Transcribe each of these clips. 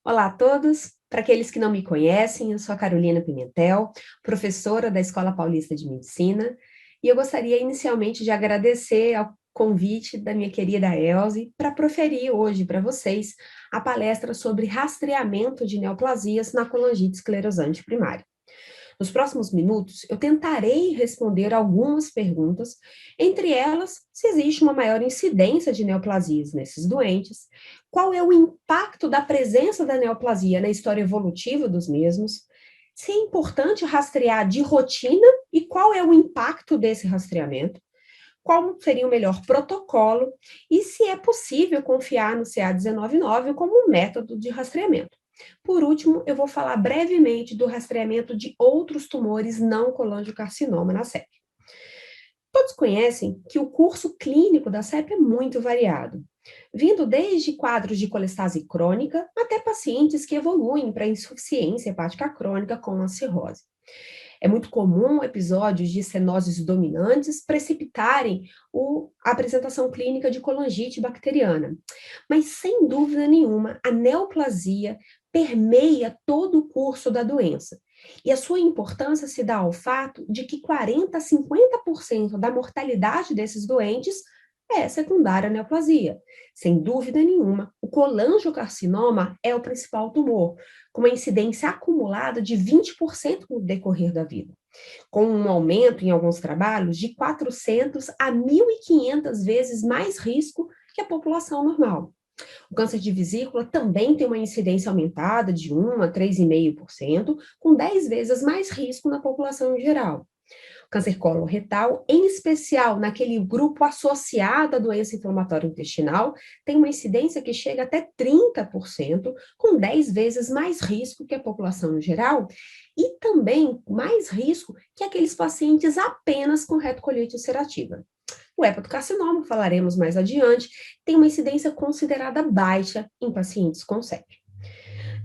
Olá a todos. Para aqueles que não me conhecem, eu sou a Carolina Pimentel, professora da Escola Paulista de Medicina, e eu gostaria inicialmente de agradecer ao convite da minha querida Elze para proferir hoje para vocês a palestra sobre rastreamento de neoplasias na colangite esclerosante primária. Nos próximos minutos, eu tentarei responder algumas perguntas, entre elas, se existe uma maior incidência de neoplasias nesses doentes, qual é o impacto da presença da neoplasia na história evolutiva dos mesmos, se é importante rastrear de rotina e qual é o impacto desse rastreamento, qual seria o melhor protocolo e se é possível confiar no CA199 como um método de rastreamento. Por último, eu vou falar brevemente do rastreamento de outros tumores não colangiocarcinoma na CEP. Todos conhecem que o curso clínico da CEP é muito variado, vindo desde quadros de colestase crônica até pacientes que evoluem para insuficiência hepática crônica com a cirrose. É muito comum episódios de estenoses dominantes precipitarem a apresentação clínica de colangite bacteriana. Mas, sem dúvida nenhuma, a neoplasia permeia todo o curso da doença. E a sua importância se dá ao fato de que 40 a 50% da mortalidade desses doentes é secundária à neoplasia. Sem dúvida nenhuma, o colangiocarcinoma é o principal tumor, com uma incidência acumulada de 20% no decorrer da vida, com um aumento em alguns trabalhos de 400 a 1.500 vezes mais risco que a população normal. O câncer de vesícula também tem uma incidência aumentada de 1 a 3,5%, com 10 vezes mais risco na população em geral. O câncer coloretal, em especial naquele grupo associado à doença inflamatória intestinal, tem uma incidência que chega até 30%, com 10 vezes mais risco que a população em geral, e também mais risco que aqueles pacientes apenas com retocolite ulcerativa. O hepatocarcinoma, falaremos mais adiante, tem uma incidência considerada baixa em pacientes com CEP.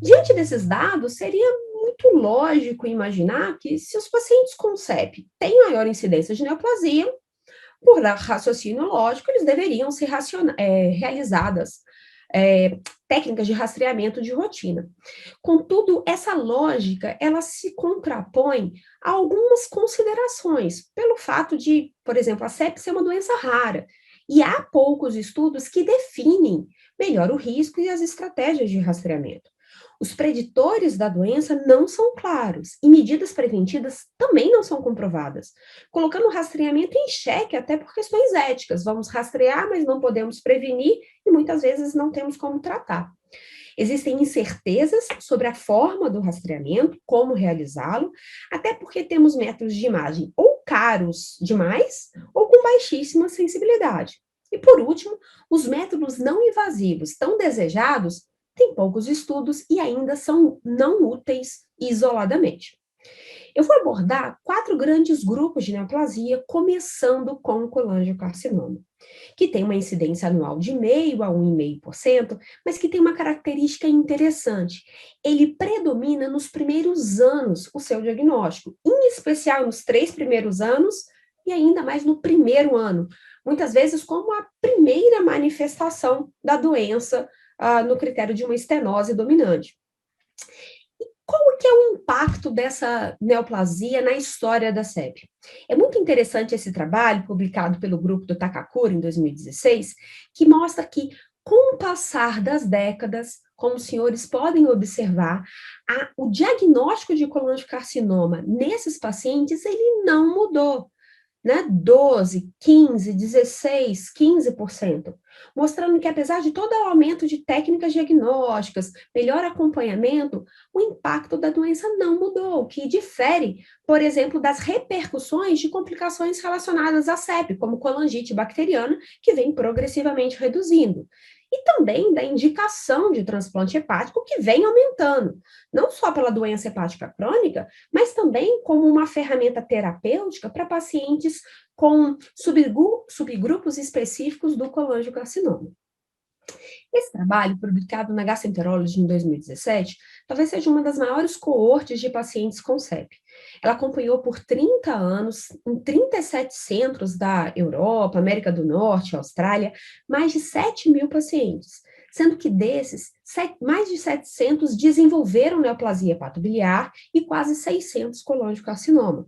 Diante desses dados, seria muito lógico imaginar que se os pacientes com CEP têm maior incidência de neoplasia, por raciocínio lógico, eles deveriam ser realizadas técnicas de rastreamento de rotina. Contudo, essa lógica, ela se contrapõe a algumas considerações, pelo fato de, por exemplo, a CEP ser uma doença rara, e há poucos estudos que definem melhor o risco e as estratégias de rastreamento. Os preditores da doença não são claros e medidas preventivas também não são comprovadas, colocando o rastreamento em xeque até por questões éticas. Vamos rastrear, mas não podemos prevenir e muitas vezes não temos como tratar. Existem incertezas sobre a forma do rastreamento, como realizá-lo, até porque temos métodos de imagem ou caros demais ou com baixíssima sensibilidade. E por último, os métodos não invasivos tão desejados têm poucos estudos e ainda são não úteis isoladamente. Eu vou abordar 4 grandes grupos de neoplasia, começando com o colangiocarcinoma, que tem uma incidência anual de 0,5% a 1,5%, mas que tem uma característica interessante. Ele predomina nos primeiros anos o seu diagnóstico, em especial nos 3 primeiros anos e ainda mais no primeiro ano, muitas vezes como a primeira manifestação da doença no critério de uma estenose dominante. Qual que é o impacto dessa neoplasia na história da CEP? É muito interessante esse trabalho, publicado pelo grupo do Takakura em 2016, que mostra que, com o passar das décadas, como os senhores podem observar, o diagnóstico de colangiocarcinoma nesses pacientes, ele não mudou, né? 12, 15, 16, 15%, mostrando que apesar de todo o aumento de técnicas diagnósticas, melhor acompanhamento, o impacto da doença não mudou, o que difere, por exemplo, das repercussões de complicações relacionadas à CEP, como colangite bacteriana, que vem progressivamente reduzindo. E também da indicação de transplante hepático, que vem aumentando, não só pela doença hepática crônica, mas também como uma ferramenta terapêutica para pacientes com subgrupos específicos do colangiocarcinoma. Esse trabalho, publicado na Gastroenterology em 2017, talvez seja uma das maiores coortes de pacientes com CEP. Ela acompanhou por 30 anos, em 37 centros da Europa, América do Norte, Austrália, mais de 7 mil pacientes, sendo que desses, mais de 700 desenvolveram neoplasia hepatobiliar e quase 600 colangiocarcinoma.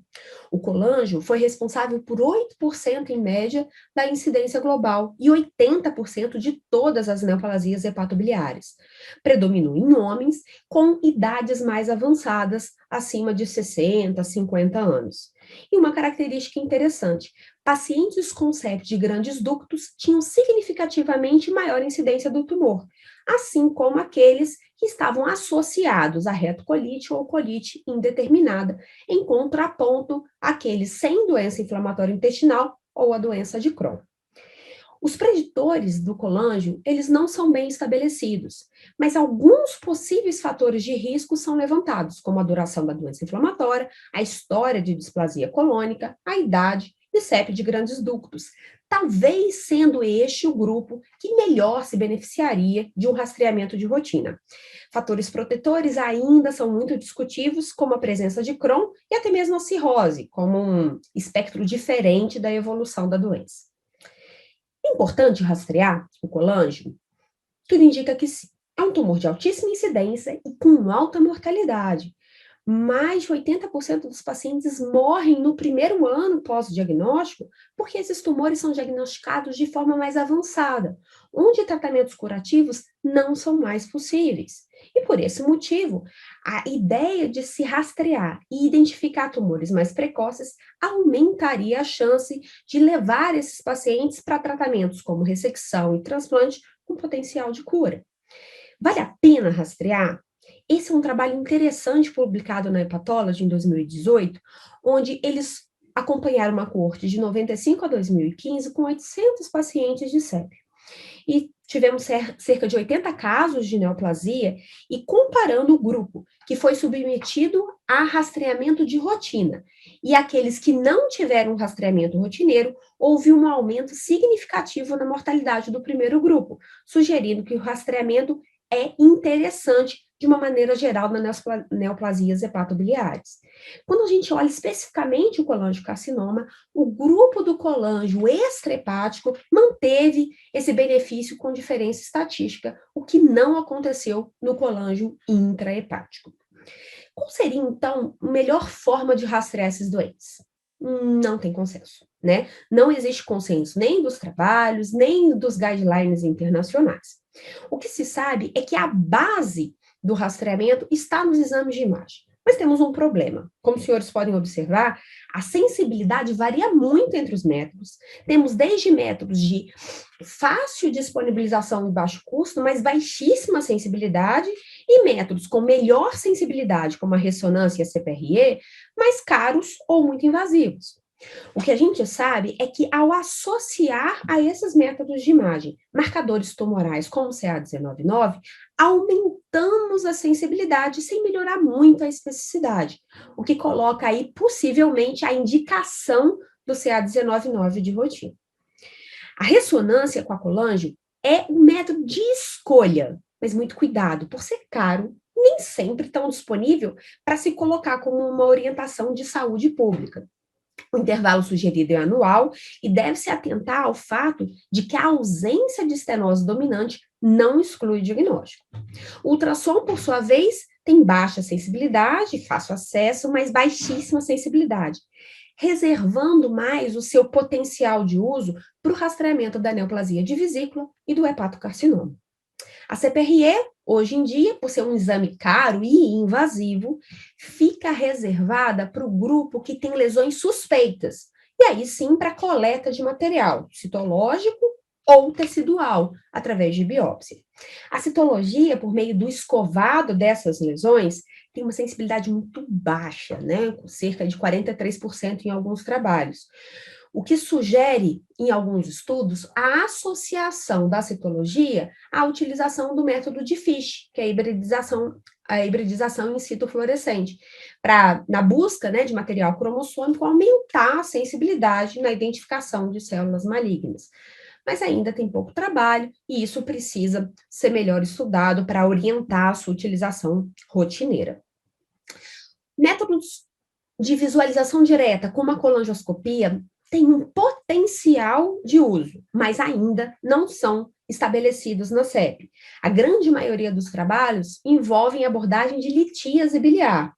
O colangio foi responsável por 8% em média da incidência global e 80% de todas as neoplasias hepatobiliares. Predominou em homens com idades mais avançadas, acima de 60, 50 anos. E uma característica interessante, pacientes com sepse de grandes ductos tinham significativamente maior incidência do tumor, assim como aqueles que estavam associados a retocolite ou colite indeterminada, em contraponto àqueles sem doença inflamatória intestinal ou a doença de Crohn. Os preditores do colangio, eles não são bem estabelecidos, mas alguns possíveis fatores de risco são levantados, como a duração da doença inflamatória, a história de displasia colônica, a idade e CEP de grandes ductos, talvez sendo este o grupo que melhor se beneficiaria de um rastreamento de rotina. Fatores protetores ainda são muito discutíveis, como a presença de Crohn e até mesmo a cirrose, como um espectro diferente da evolução da doença. É importante rastrear o colangio? Tudo indica que sim. É um tumor de altíssima incidência e com alta mortalidade. Mais de 80% dos pacientes morrem no primeiro ano pós-diagnóstico porque esses tumores são diagnosticados de forma mais avançada, onde tratamentos curativos não são mais possíveis. E por esse motivo, a ideia de se rastrear e identificar tumores mais precoces aumentaria a chance de levar esses pacientes para tratamentos como ressecção e transplante com potencial de cura. Vale a pena rastrear? Esse é um trabalho interessante publicado na Hepatology em 2018, onde eles acompanharam uma coorte de 95 a 2015 com 800 pacientes de CEP. E tivemos cerca de 80 casos de neoplasia, e comparando o grupo que foi submetido a rastreamento de rotina e aqueles que não tiveram rastreamento rotineiro, houve um aumento significativo na mortalidade do primeiro grupo, sugerindo que o rastreamento é interessante de uma maneira geral nas neoplasias hepatobiliares. Quando a gente olha especificamente o colangiocarcinoma, o grupo do colangio extrahepático manteve esse benefício com diferença estatística, o que não aconteceu no colangio intrahepático. Qual seria, então, a melhor forma de rastrear esses doentes? Não tem consenso, né? Não existe consenso nem dos trabalhos, nem dos guidelines internacionais. O que se sabe é que a base do rastreamento está nos exames de imagem. Mas temos um problema. Como os senhores podem observar, a sensibilidade varia muito entre os métodos. Temos desde métodos de fácil disponibilização e baixo custo, mas baixíssima sensibilidade, e métodos com melhor sensibilidade, como a ressonância e a CPRE, mais caros ou muito invasivos. O que a gente sabe é que, ao associar a esses métodos de imagem marcadores tumorais como o CA199, aumentamos a sensibilidade sem melhorar muito a especificidade, o que coloca aí possivelmente a indicação do CA199 de rotina. A ressonância com a colangio é um método de escolha, mas muito cuidado, por ser caro, nem sempre tão disponível para se colocar como uma orientação de saúde pública. O intervalo sugerido é anual e deve-se atentar ao fato de que a ausência de estenose dominante não exclui o diagnóstico. O ultrassom, por sua vez, tem baixa sensibilidade, fácil acesso, mas baixíssima sensibilidade, reservando mais o seu potencial de uso para o rastreamento da neoplasia de vesícula e do hepatocarcinoma. A CPRE, hoje em dia, por ser um exame caro e invasivo, fica reservada para o grupo que tem lesões suspeitas, e aí sim para coleta de material citológico ou tecidual, através de biópsia. A citologia, por meio do escovado dessas lesões, tem uma sensibilidade muito baixa, né, com cerca de 43% em alguns trabalhos, o que sugere, em alguns estudos, a associação da citologia à utilização do método de Fish, que é a hibridização in situ fluorescente, para, na busca, né, de material cromossômico, aumentar a sensibilidade na identificação de células malignas. Mas ainda tem pouco trabalho e isso precisa ser melhor estudado para orientar a sua utilização rotineira. Métodos de visualização direta, como a colangioscopia, tem um potencial de uso, mas ainda não são estabelecidos na CEP. A grande maioria dos trabalhos envolvem abordagem de litíase biliar.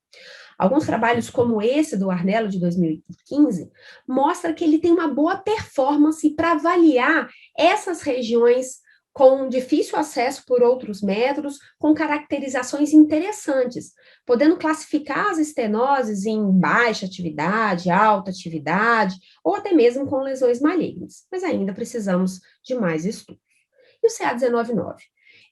Alguns trabalhos, como esse do Arnello, de 2015, mostra que ele tem uma boa performance para avaliar essas regiões com difícil acesso por outros métodos, com caracterizações interessantes, podendo classificar as estenoses em baixa atividade, alta atividade, ou até mesmo com lesões malignas. Mas ainda precisamos de mais estudos. E o CA199?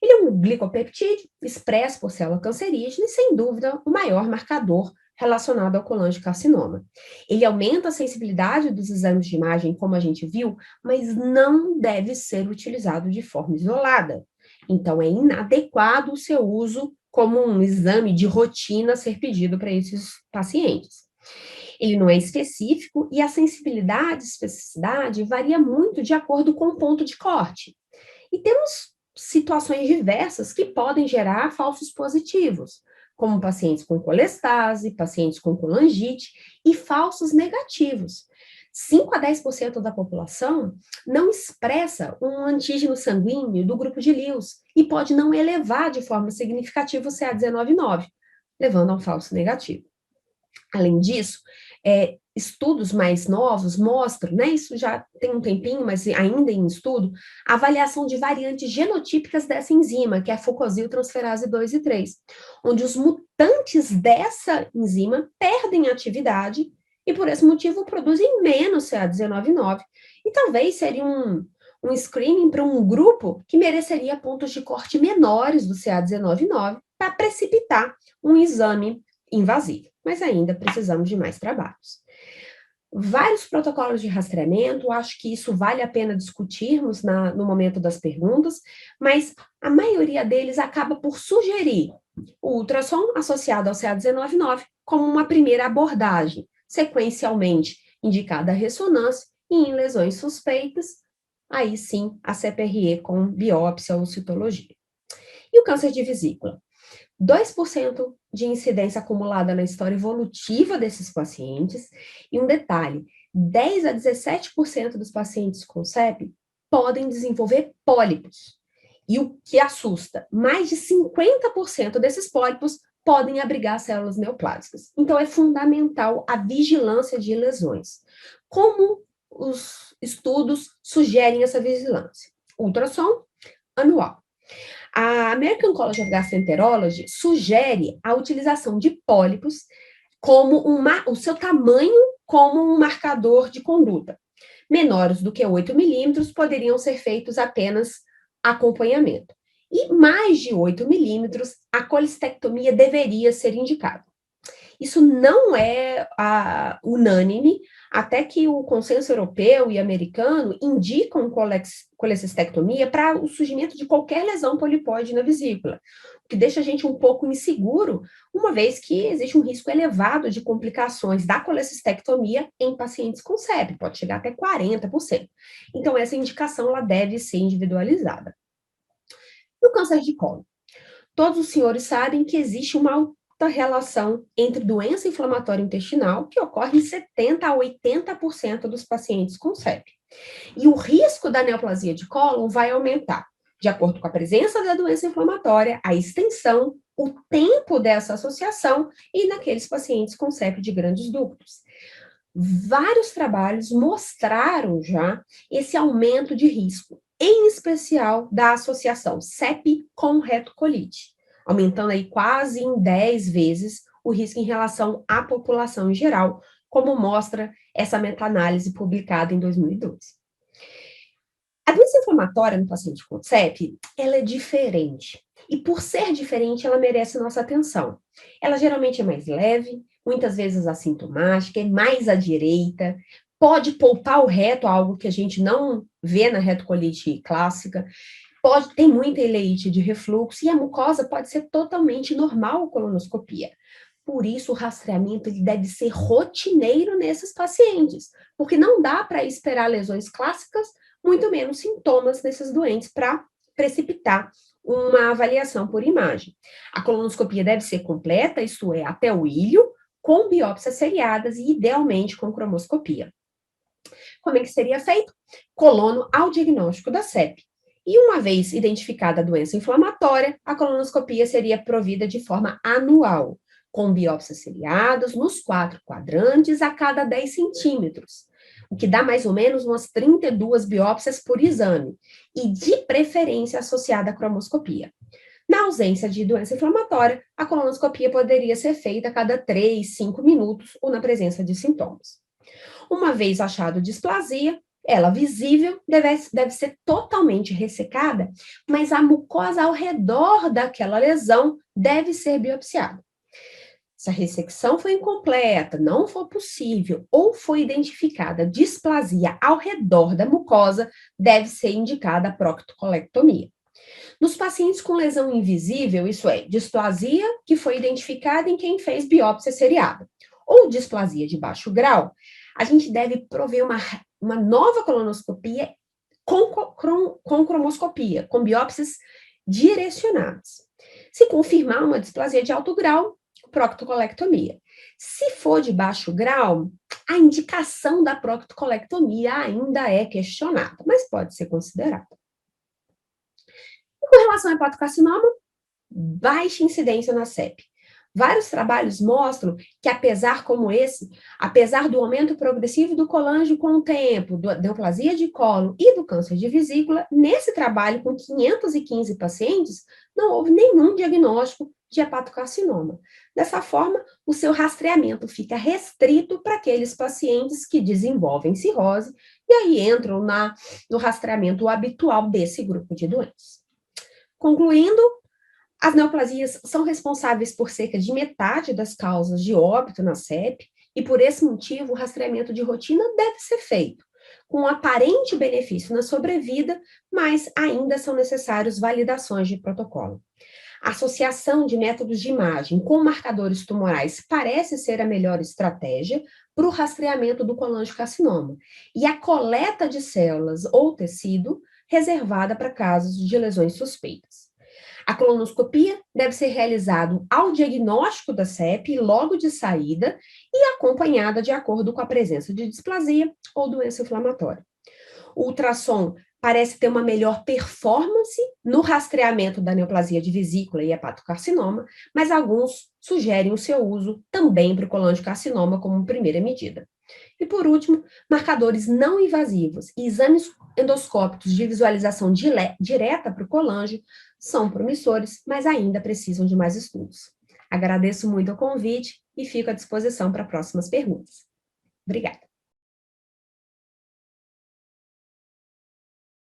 Ele é um glicopeptídeo expresso por célula cancerígena e, sem dúvida, o maior marcador relacionado ao colangiocarcinoma. Ele aumenta a sensibilidade dos exames de imagem, como a gente viu, mas não deve ser utilizado de forma isolada. Então, é inadequado o seu uso como um exame de rotina a ser pedido para esses pacientes. Ele não é específico e a sensibilidade e especificidade varia muito de acordo com o ponto de corte. E temos situações diversas que podem gerar falsos positivos, como pacientes com colestase, pacientes com colangite e falsos negativos. 5 a 10% da população não expressa um antígeno sanguíneo do grupo de Lewis e pode não elevar de forma significativa o CA199, levando a um falso negativo. Além disso, estudos mais novos mostram, né, isso já tem um tempinho, mas ainda em estudo, a avaliação de variantes genotípicas dessa enzima, que é a fucosiltransferase 2 e 3, onde os mutantes dessa enzima perdem atividade e, por esse motivo, produzem menos CA199, e talvez seria um screening para um grupo que mereceria pontos de corte menores do CA199 para precipitar um exame invasivo, mas ainda precisamos de mais trabalhos. Vários protocolos de rastreamento, acho que isso vale a pena discutirmos no momento das perguntas, mas a maioria deles acaba por sugerir o ultrassom associado ao CA199 como uma primeira abordagem, sequencialmente indicada a ressonância e em lesões suspeitas, aí sim a CPRE com biópsia ou citologia. E o câncer de vesícula? 2% de incidência acumulada na história evolutiva desses pacientes, e um detalhe, 10 a 17% dos pacientes com CEP podem desenvolver pólipos. E o que assusta, mais de 50% desses pólipos podem abrigar células neoplásicas. Então, é fundamental a vigilância de lesões. Como os estudos sugerem essa vigilância? Ultrassom anual. A American College of Gastroenterology sugere a utilização de pólipos como o seu tamanho como um marcador de conduta. Menores do que 8 milímetros poderiam ser feitos apenas acompanhamento. E mais de 8 milímetros, a colestectomia deveria ser indicada. Isso não é unânime, até que o consenso europeu e americano indicam colecistectomia para o surgimento de qualquer lesão polipóide na vesícula, o que deixa a gente um pouco inseguro, uma vez que existe um risco elevado de complicações da colecistectomia em pacientes com CEP, pode chegar até 40%. Então, essa indicação ela deve ser individualizada. E o câncer de colo? Todos os senhores sabem que existe uma alta relação entre doença inflamatória intestinal, que ocorre em 70% a 80% dos pacientes com CEP. E o risco da neoplasia de cólon vai aumentar, de acordo com a presença da doença inflamatória, a extensão, o tempo dessa associação e naqueles pacientes com CEP de grandes ductos. Vários trabalhos mostraram já esse aumento de risco, em especial da associação CEP com retocolite, aumentando aí quase em 10 vezes o risco em relação à população em geral, como mostra essa meta-análise publicada em 2012. A doença inflamatória no paciente com CEP, ela é diferente. E por ser diferente, ela merece nossa atenção. Ela geralmente é mais leve, muitas vezes assintomática, é mais à direita, pode poupar o reto, algo que a gente não vê na retocolite clássica, tem muita ileite de refluxo e a mucosa pode ser totalmente normal com colonoscopia. Por isso, o rastreamento ele deve ser rotineiro nesses pacientes, porque não dá para esperar lesões clássicas, muito menos sintomas desses doentes para precipitar uma avaliação por imagem. A colonoscopia deve ser completa, isto é, até o ilho, com biópsias seriadas e, idealmente, com cromoscopia. Como é que seria feito? Colono ao diagnóstico da CEP. E uma vez identificada a doença inflamatória, a colonoscopia seria provida de forma anual, com biópsias seriadas nos 4 quadrantes a cada 10 centímetros, o que dá mais ou menos umas 32 biópsias por exame, e de preferência associada à cromoscopia. Na ausência de doença inflamatória, a colonoscopia poderia ser feita a cada 3, 5 minutos ou na presença de sintomas. Uma vez achado displasia, ela visível deve ser totalmente ressecada, mas a mucosa ao redor daquela lesão deve ser biopsiada. Se a ressecção foi incompleta, não for possível ou foi identificada displasia ao redor da mucosa, deve ser indicada a proctocolectomia. Nos pacientes com lesão invisível, isso é, displasia que foi identificada em quem fez biópsia seriada, ou displasia de baixo grau, a gente deve prover uma nova colonoscopia com cromoscopia, com biópsias direcionadas. Se confirmar uma displasia de alto grau, proctocolectomia. Se for de baixo grau, a indicação da proctocolectomia ainda é questionada, mas pode ser considerada. Com relação ao hepatocarcinoma, baixa incidência na CEP. Vários trabalhos mostram que, apesar do aumento progressivo do colangio com o tempo, da neoplasia de colo e do câncer de vesícula, nesse trabalho com 515 pacientes, não houve nenhum diagnóstico de hepatocarcinoma. Dessa forma, o seu rastreamento fica restrito para aqueles pacientes que desenvolvem cirrose e aí entram no rastreamento habitual desse grupo de doenças. Concluindo, as neoplasias são responsáveis por cerca de metade das causas de óbito na CEP e, por esse motivo, o rastreamento de rotina deve ser feito, com um aparente benefício na sobrevida, mas ainda são necessárias validações de protocolo. A associação de métodos de imagem com marcadores tumorais parece ser a melhor estratégia para o rastreamento do colangiocarcinoma, e a coleta de células ou tecido reservada para casos de lesões suspeitas. A colonoscopia deve ser realizada ao diagnóstico da CEP logo de saída e acompanhada de acordo com a presença de displasia ou doença inflamatória. O ultrassom parece ter uma melhor performance no rastreamento da neoplasia de vesícula e hepatocarcinoma, mas alguns sugerem o seu uso também para o colangiocarcinoma como primeira medida. E, por último, marcadores não invasivos e exames endoscópicos de visualização direta para o colangio são promissores, mas ainda precisam de mais estudos. Agradeço muito o convite e fico à disposição para próximas perguntas. Obrigada.